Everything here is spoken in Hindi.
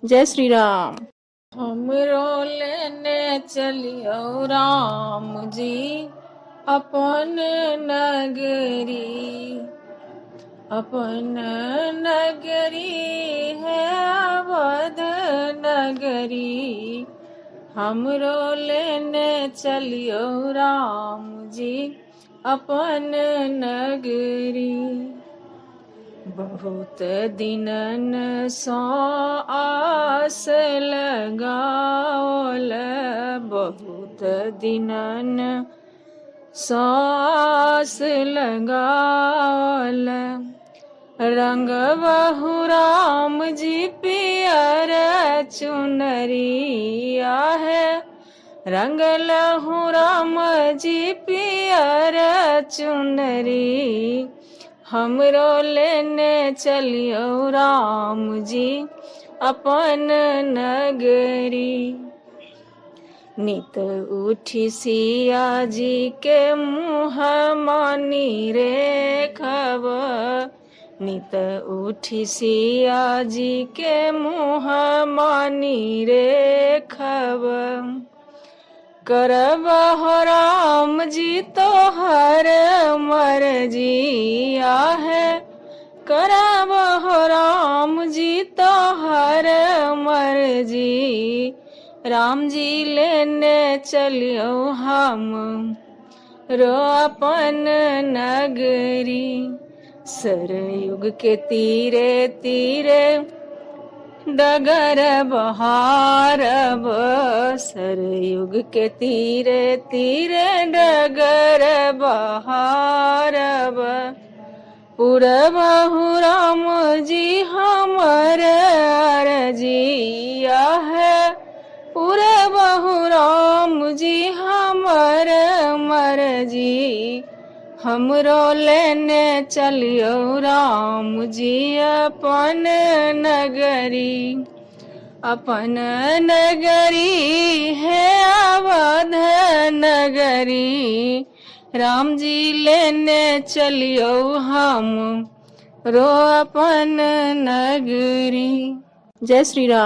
जय श्री राम। हमरो लेने चलियो राम जी अपन नगरी। अपन नगरी है अवध नगरी। हमरो लेने चलियो राम जी अपन नगरी। बहुत दिनन सो आस लगाओल, बहुत दिनन सो आस लगाओल। रंग बहु राम जी पियर चुनरिया है, रंग लहु राम जी पियर चुनरी। हमरो लेने चलियो राम जी अपन नगरी। नित उठी सिया जी के मुँह मानी रेखब, नित उठी सिया जी के मुँह मानी रेखब। करब हो राम जी तोहर मर्जिया है, करब हो राम जी तोहर मर्जी। राम जी लेने चलियो हम रो अपन नगरी। सरयुग के तीरे तीरे डगर बहारब, सरयुग के तीरे तीरे डगर बहारब। पुरबहु राम जी हमर अरजिया है, पुरबहु राम जी हमर मरजी। हमरो लेने चलियो राम जी अपन नगरी। अपन नगरी है अवध नगरी। राम जी लेने चलियो हम रो अपन नगरी। जय श्री राम।